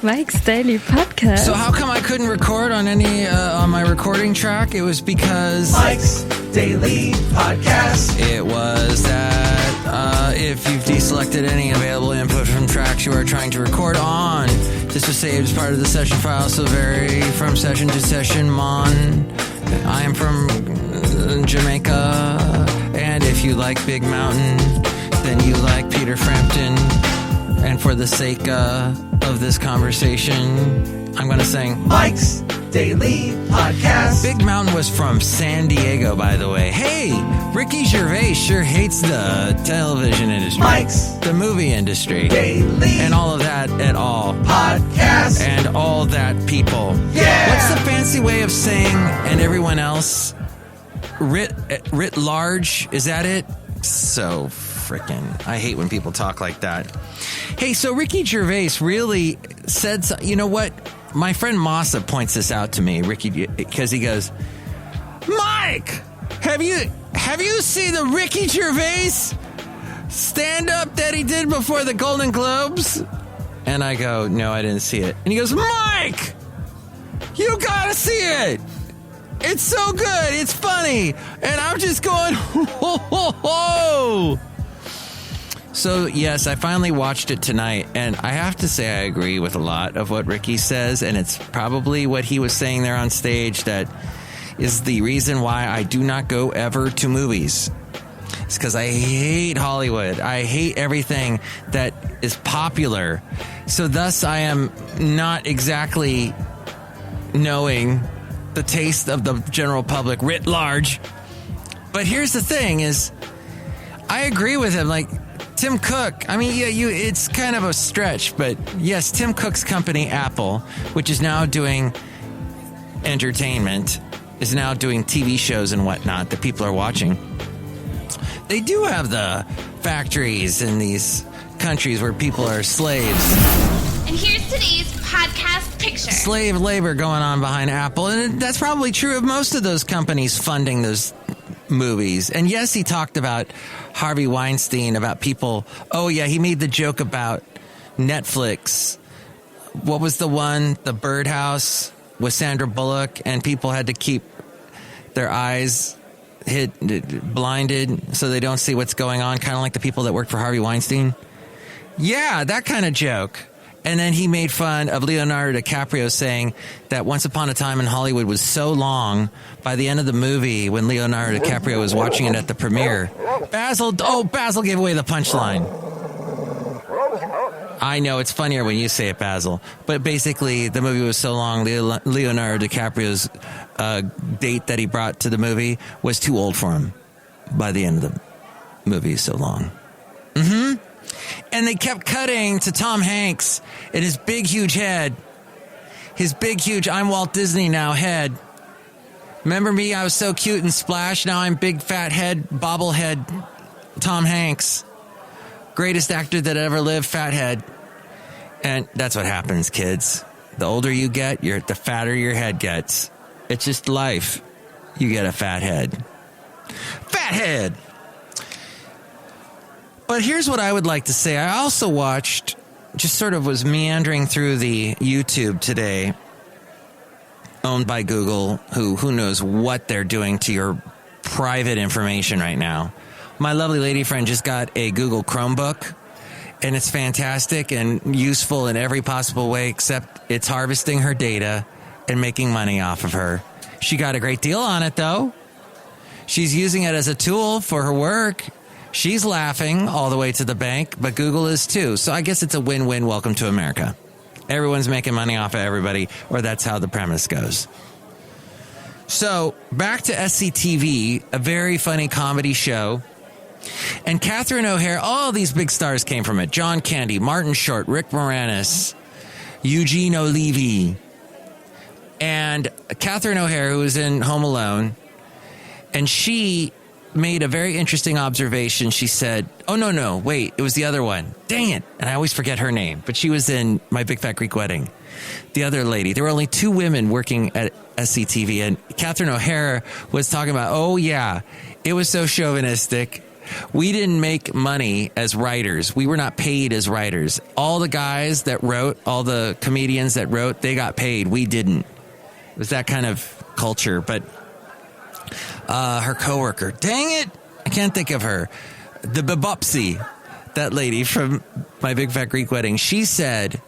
Mike's Daily Podcast. So how come I couldn't record on any on my recording track? It was because Mike's Daily Podcast. It was that if you've deselected any available input from tracks you are trying to record on, this was saved as part of the session file, so vary from session to session. I am from Jamaica, and if you like Big Mountain, then you like Peter Frampton. And for the sake of this conversation, I'm going to sing Mike's Daily Podcast. Big Mountain was from San Diego, by the way. Hey, Ricky Gervais sure hates the television industry. Mike's the movie industry. Daily. And all of that at all. Podcast. And all that people. Yeah. What's the fancy way of saying, and everyone else? Writ large? Is that it? So frickin'. I hate when people talk like that. Hey, so Ricky Gervais really said, you know what? My friend Massa points this out to me, Ricky, because he goes, Mike, have you seen the Ricky Gervais stand-up that he did before the Golden Globes? And I go, no, I didn't see it. And he goes, Mike, you gotta see it. It's so good. It's funny. And I'm just going, ho, ho, ho. So, yes, I finally watched it tonight, and I have to say I agree with a lot of what Ricky says, and it's probably what he was saying there on stage that is the reason why I do not go ever to movies. It's because I hate Hollywood. I hate everything that is popular. So thus, I am not exactly knowing the taste of the general public writ large. But here's the thing is, I agree with him, like, Tim Cook, I mean, yeah, it's kind of a stretch, but yes, Tim Cook's company, Apple, which is now doing entertainment, is now doing TV shows and whatnot that people are watching. They do have the factories in these countries where people are slaves. And here's today's podcast picture. Slave labor going on behind Apple, and that's probably true of most of those companies funding those movies. And yes, he talked about Harvey Weinstein, about people. Oh yeah, he made the joke about Netflix. What was the one? The Birdhouse with Sandra Bullock, and people had to keep their eyes blinded so they don't see what's going on, kind of like the people that worked for Harvey Weinstein. Yeah, that kind of joke. And then he made fun of Leonardo DiCaprio, saying that Once Upon a Time in Hollywood was so long, by the end of the movie, when Leonardo DiCaprio was watching it at the premiere, Basil gave away the punchline. I know, it's funnier when you say it, Basil. But basically, the movie was so long, Leonardo DiCaprio's date that he brought to the movie was too old for him by the end of the movie, so long. Mm-hmm. And they kept cutting to Tom Hanks and his big, huge head. His big, huge, I'm Walt Disney now head. Remember me? I was so cute and Splash. Now I'm big, fat head, bobblehead Tom Hanks. Greatest actor that ever lived, fat head. And that's what happens, kids. The older you get, the fatter your head gets. It's just life. You get a fat head. Fat head! But here's what I would like to say. I also watched, just sort of was meandering through the YouTube today, owned by Google, who knows what they're doing to your private information right now. My lovely lady friend just got a Google Chromebook, and it's fantastic and useful in every possible way, except it's harvesting her data and making money off of her. She got a great deal on it, though. She's using it as a tool for her work. She's laughing all the way to the bank, but Google is too. So I guess it's a win-win. Welcome to America. Everyone's making money off of everybody, or that's how the premise goes. So back to SCTV, a very funny comedy show. And Catherine O'Hara, all these big stars came from it. John Candy, Martin Short, Rick Moranis, Eugene O'Levy. And Catherine O'Hara, who was in Home Alone, and she made a very interesting observation. She said, oh, no, wait, it was the other one. Dang it. And I always forget her name, but she was in My Big Fat Greek Wedding. The other lady. There were only two women working at SCTV, and Catherine O'Hara was talking about, oh, yeah, it was so chauvinistic. We didn't make money as writers. We were not paid as writers. All the guys that wrote, all the comedians that wrote, they got paid. We didn't. It was that kind of culture. But her coworker, dang it, I can't think of her. The Bebopsy, that lady from My Big Fat Greek Wedding, she said,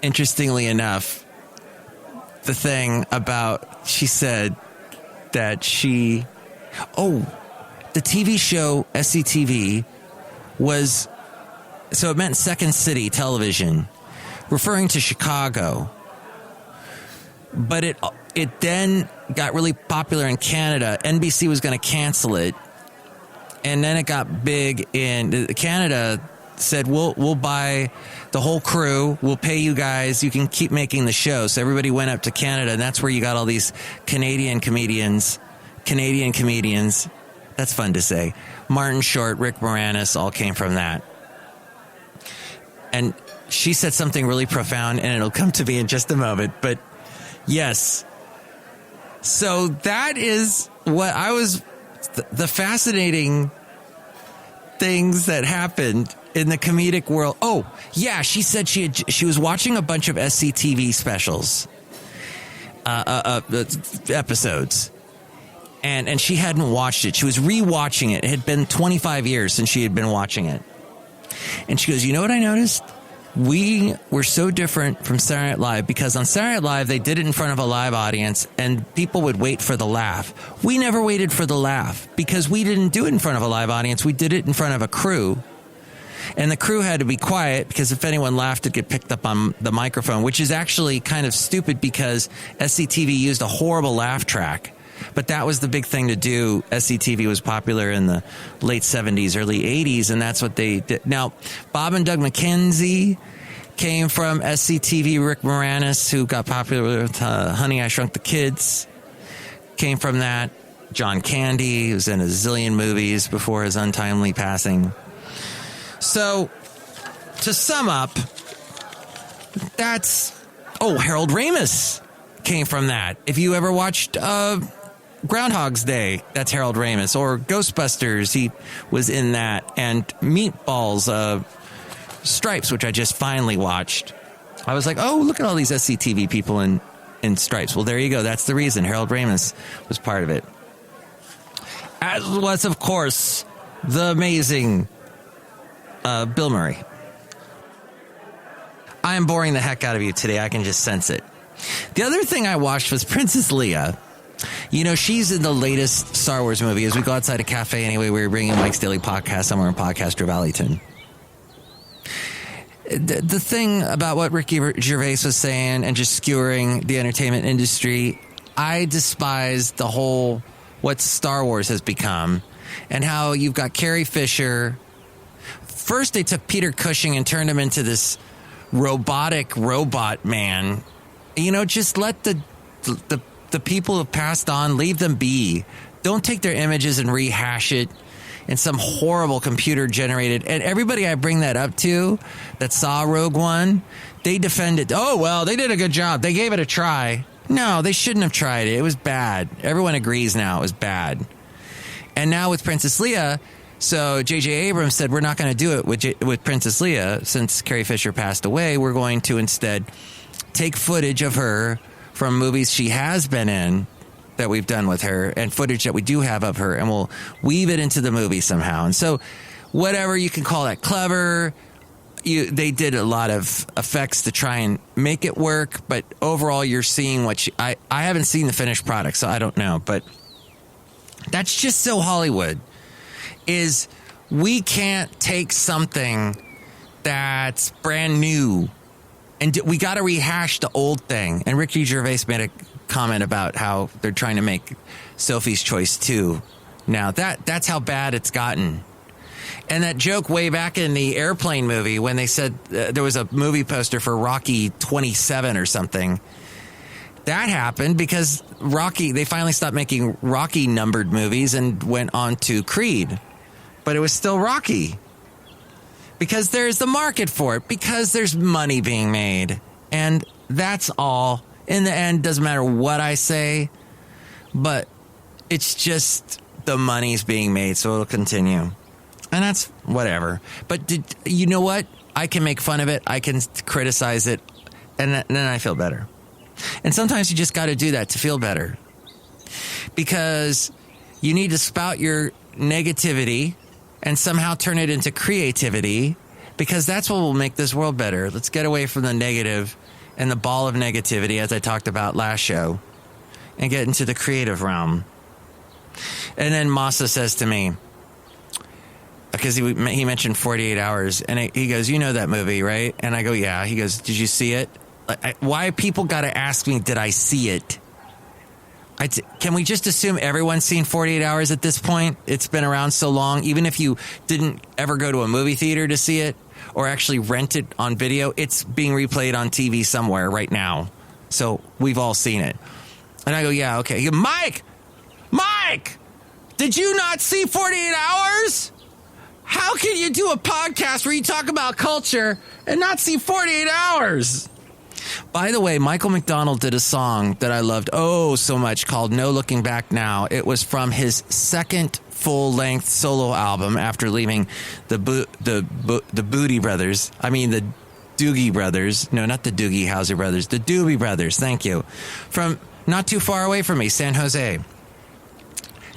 interestingly enough, the thing about, she said that the TV show SCTV was, so it meant Second City Television, referring to Chicago. But it then got really popular in Canada. NBC was going to cancel it. And then it got big in Canada. Said, we'll buy the whole crew. We'll pay you guys. You can keep making the show. So everybody went up to Canada, and that's where you got all these Canadian comedians. That's fun to say. Martin Short, Rick Moranis, all came from that. And she said something really profound, and it'll come to me in just a moment. But yes. So that is what I was, the fascinating things that happened in the comedic world. Oh, yeah, she said she was watching a bunch of SCTV specials, episodes, and she hadn't watched it. She was rewatching it. It had been 25 years since she had been watching it. And she goes, you know what I noticed? We were so different from Saturday Night Live because on Saturday Night Live, they did it in front of a live audience and people would wait for the laugh. We never waited for the laugh because we didn't do it in front of a live audience. We did it in front of a crew. And the crew had to be quiet because if anyone laughed, it'd get picked up on the microphone, which is actually kind of stupid because SCTV used a horrible laugh track. But that was the big thing to do. SCTV was popular in the late 70s, early 80s, and that's what they did. Now, Bob and Doug McKenzie came from SCTV. Rick Moranis, who got popular with Honey, I Shrunk the Kids, came from that. John Candy, who was in a zillion movies before his untimely passing. So, to sum up, Harold Ramis came from that. If you ever watched Groundhog's Day, that's Harold Ramis, or Ghostbusters, he was in that, and Meatballs, Stripes, which I just finally watched. I was like, oh, look at all these SCTV people in Stripes. Well, there you go. That's the reason Harold Ramis was part of it. As was, of course, the amazing Bill Murray. I am boring the heck out of you today. I can just sense it. The other thing I watched was Princess Leia. You know, she's in the latest Star Wars movie. As we go outside a cafe anyway, we were bringing Mike's Daily Podcast somewhere in Podcaster Valleyton. The thing about what Ricky Gervais was saying and just skewering the entertainment industry, I despise the whole what Star Wars has become and how you've got Carrie Fisher. First, they took Peter Cushing and turned him into this robotic robot man. You know, just let the people who have passed on, leave them be. Don't take their images and rehash it in some horrible computer generated. And everybody I bring that up to that saw Rogue One, they defend it. Oh, well, they did a good job. They gave it a try. No, they shouldn't have tried it. It was bad. Everyone agrees now it was bad. And now with Princess Leia, so J.J. Abrams said, we're not going to do it with Princess Leia. Since Carrie Fisher passed away, we're going to instead take footage of her from movies she has been in that we've done with her and footage that we do have of her, and we'll weave it into the movie somehow. And so whatever, you can call that clever. They did a lot of effects to try and make it work, but overall you're seeing what I haven't seen the finished product, so I don't know. But that's just so Hollywood. Is we can't take something that's brand new and we got to rehash the old thing. And Ricky Gervais made a comment about how they're trying to make Sophie's Choice 2 now. That's how bad it's gotten. And that joke way back in the Airplane movie when they said there was a movie poster for Rocky 27 or something. That happened because they finally stopped making Rocky numbered movies and went on to Creed. But it was still Rocky. Because there's the market for it. Because there's money being made. And that's all. In the end, doesn't matter what I say. But it's just the money's being made, so it'll continue. And that's whatever. But you know what? I can make fun of it. I can criticize it. And then I feel better. And sometimes you just got to do that to feel better. Because you need to spout your negativity and somehow turn it into creativity, because that's what will make this world better. Let's get away from the negative and the ball of negativity, as I talked about last show, and get into the creative realm. And then Masa says to me, because he mentioned 48 Hours, and he goes, you know that movie, right? And I go, yeah. He goes, did you see it? Why people got to ask me, did I see it? Can we just assume everyone's seen 48 Hours at this point? It's been around so long. Even if you didn't ever go to a movie theater to see it or actually rent it on video, it's being replayed on TV somewhere right now. So we've all seen it. And I go, yeah, okay. He goes, Mike, did you not see 48 Hours? How can you do a podcast where you talk about culture and not see 48 Hours? By the way, Michael McDonald did a song that I loved so much called No Looking Back Now. It was from his second full-length solo album after leaving the Booty Brothers. I mean, the Doogie Brothers. No, not the Doogie Howser Brothers. The Doobie Brothers. Thank you. From not too far away from me, San Jose.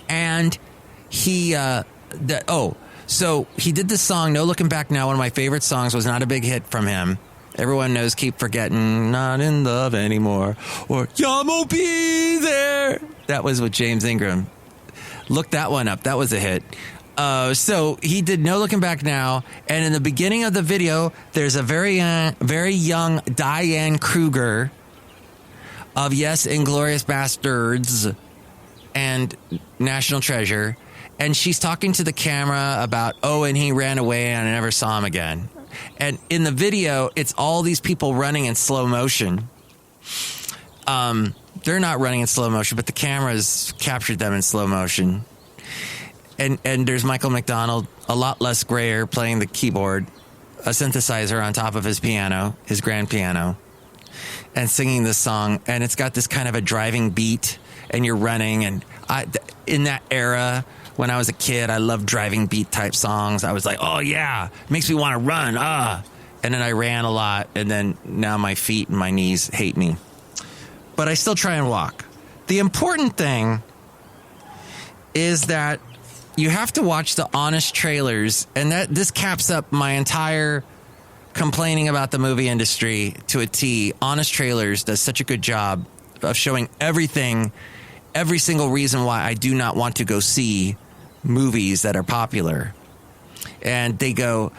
And so he did this song, No Looking Back Now. One of my favorite songs. Was not a big hit from him. Everyone knows Keep Forgetting, Not in Love Anymore, or Ya Won't Be There. That was with James Ingram. Look that one up. That was a hit. So he did No Looking Back Now. And in the beginning of the video, there's a very young Diane Kruger of Yes, Inglourious Bastards and National Treasure. And she's talking to the camera about, and he ran away and I never saw him again. And in the video, it's all these people running in slow motion. They're not running in slow motion, but the camera's captured them in slow motion. And there's Michael McDonald, a lot less grayer, playing the keyboard, a synthesizer on top of his piano, his grand piano, and singing this song. And it's got this kind of a driving beat, and you're running. And in that era, when I was a kid, I loved driving beat type songs. I was like, oh yeah, makes me want to run. And then I ran a lot, and then now my feet and my knees hate me. But I still try and walk. The important thing is that you have to watch the honest trailers, and this caps up my entire complaining about the movie industry to a T. Honest Trailers does such a good job of showing everything, every single reason why I do not want to go see movies that are popular. And they go,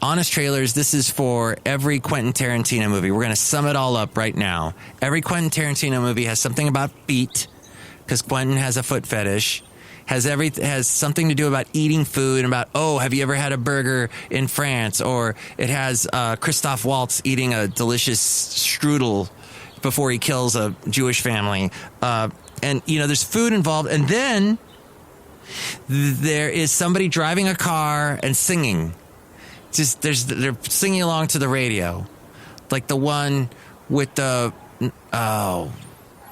Honest Trailers, this is for every Quentin Tarantino movie. We're going to sum it all up right now. Every Quentin Tarantino movie has something about feet, because Quentin has a foot fetish. Has something to do about eating food, and about, have you ever had a burger in France? Or it has Christoph Waltz eating a delicious strudel before he kills a Jewish family. And, there's food involved. And then there is somebody driving a car and singing. They're singing along to the radio. Like the one with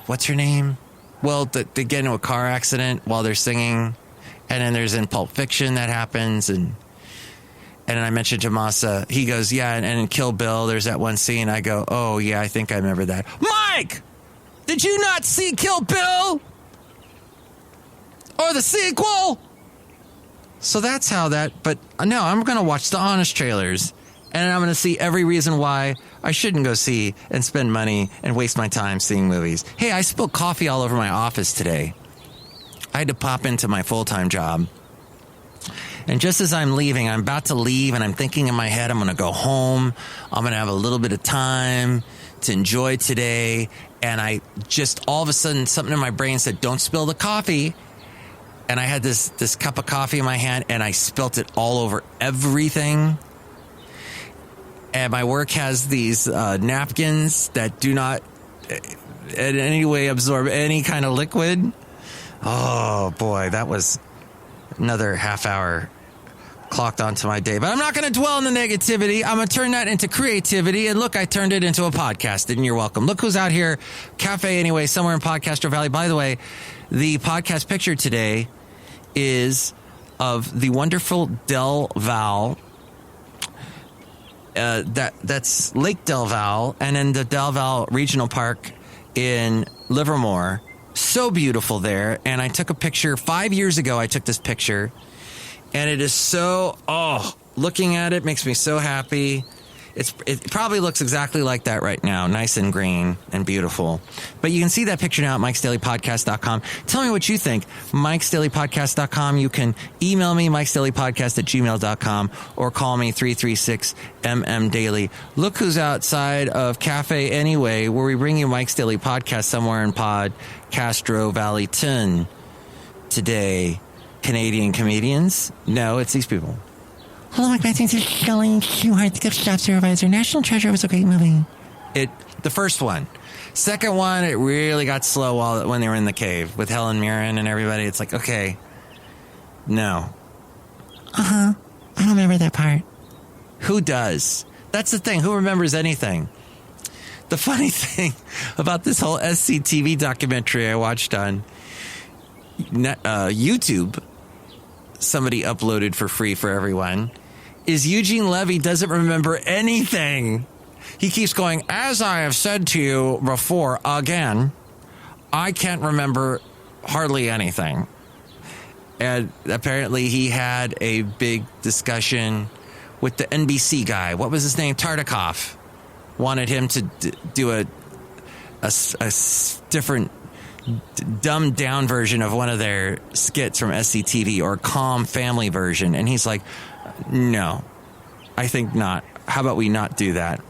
what's her name? Well, they get into a car accident while they're singing. And then there's in Pulp Fiction that happens. And then I mentioned to Masa, he goes, yeah, and in Kill Bill, there's that one scene. I go, oh, yeah, I think I remember that. Mike! Did you not see Kill Bill? Or the sequel? So that's how that, but no, I'm going to watch the honest trailers. And I'm going to see every reason why I shouldn't go see and spend money and waste my time seeing movies. Hey, I spilled coffee all over my office today. I had to pop into my full-time job. And just as I'm leaving, I'm about to leave, and I'm thinking in my head, I'm going to go home. I'm going to have a little bit of time to enjoy today. And I just, all of a sudden, something in my brain said, don't spill the coffee. And I had this cup of coffee in my hand, and I spilt it all over everything. And my work has these napkins that do not in any way absorb any kind of liquid. Oh, boy, that was another half hour clocked onto my day. But I'm not going to dwell on the negativity. I'm going to turn that into creativity. And look, I turned it into a podcast, and you're welcome. Look who's out here. Cafe Anyway, somewhere in Podcaster Valley. By the way, the podcast picture today is of the wonderful Del Val. That's Lake Del Val, and in the Del Val Regional Park in Livermore. So beautiful there. And I took a picture 5 years ago. I took this picture, and it is so, looking at it makes me so happy. It probably looks exactly like that right now, nice and green and beautiful. But you can see that picture now at MikesDailyPodcast.com. Tell me what you think. MikesDailyPodcast.com. You can email me, MikesDailyPodcast@gmail.com, or call me 336-MM-DAILY. Look who's outside of Cafe Anyway, where we bring you Mike's Daily Podcast somewhere in Castro Valleyton. Today, Canadian comedians. No, it's these people. Hello, Mike. My name is Chely Shoehart, the gift shop supervisor. National Treasure was a great movie. The first one. Second one, it really got slow when they were in the cave with Helen Mirren and everybody. It's like, okay, no. I don't remember that part. Who does? That's the thing. Who remembers anything? The funny thing about this whole SCTV documentary I watched on YouTube, somebody uploaded for free for everyone, is Eugene Levy doesn't remember anything. He keeps going, as I have said to you before, again, I can't remember hardly anything. And apparently he had a big discussion with the NBC guy. What was his name? Tartikoff. Wanted him to do a different dumbed down version of one of their skits from SCTV, or calm family version. And he's like, no, I think not. How about we not do that?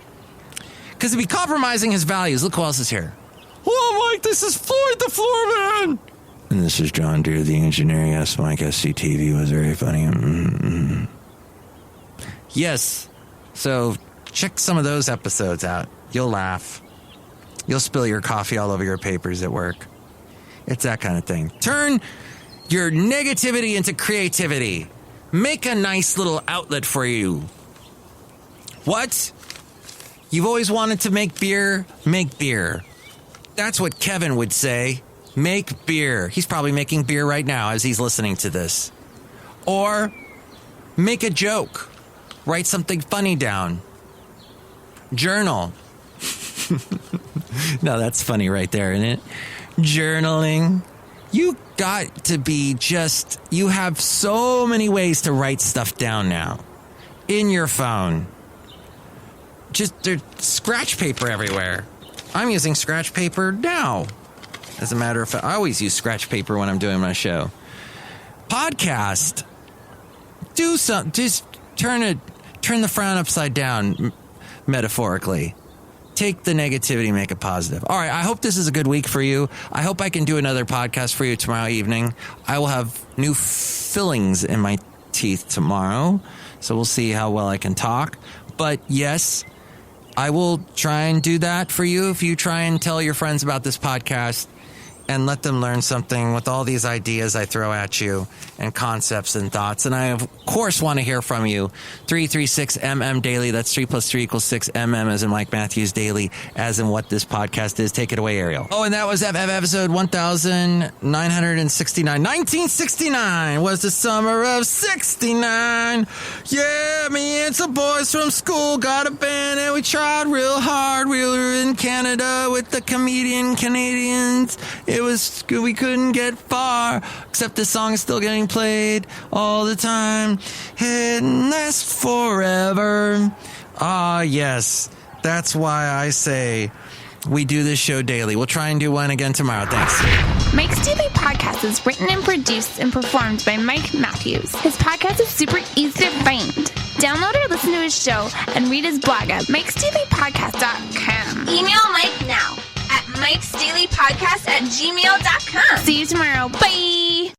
Because it'd be compromising his values. Look who else is here. Hello, Mike. This is Floyd the Floorman. And this is John Deere, the engineer. Yes, Mike, SCTV was very funny. Mm-hmm. Yes. So check some of those episodes out. You'll laugh. You'll spill your coffee all over your papers at work. It's that kind of thing. Turn your negativity into creativity. Make a nice little outlet for you. What? You've always wanted to make beer? Make beer. That's what Kevin would say. Make beer. He's probably making beer right now as he's listening to this. Or make a joke. Write something funny down. Journal. No, that's funny right there, isn't it? Journaling. You got to be you have so many ways to write stuff down now. In your phone. There's scratch paper everywhere. I'm using scratch paper now. As a matter of fact, I always use scratch paper when I'm doing my show. Podcast. Do something. Just turn the frown upside down, metaphorically. Take the negativity, make it positive. All right, I hope this is a good week for you. I hope I can do another podcast for you tomorrow evening. I will have new fillings in my teeth tomorrow, so we'll see how well I can talk. But yes, I will try and do that for you if you try and tell your friends about this podcast and let them learn something with all these ideas I throw at you and concepts and thoughts. And I, of course, want to hear from you. 336-MM-DAILY. That's 3 + 3 = 6. MM as in Mike Matthews, Daily as in what this podcast is. Take it away, Ariel. Oh, and that was episode 1969. 1969 was the summer of 69. Yeah, me and some boys from school got a band and we tried real hard. We were in Canada with the comedian Canadians. We couldn't get far, except this song is still getting played all the time. And that's forever. Ah, yes. That's why I say we do this show daily. We'll try and do one again tomorrow. Thanks. Mike's Daily Podcast is written and produced and performed by Mike Matthews. His podcast is super easy to find. Download or listen to his show and read his blog at MikesDailyPodcast.com. Email Mike now at MikesDailyPodcast@gmail.com. See you tomorrow. Bye.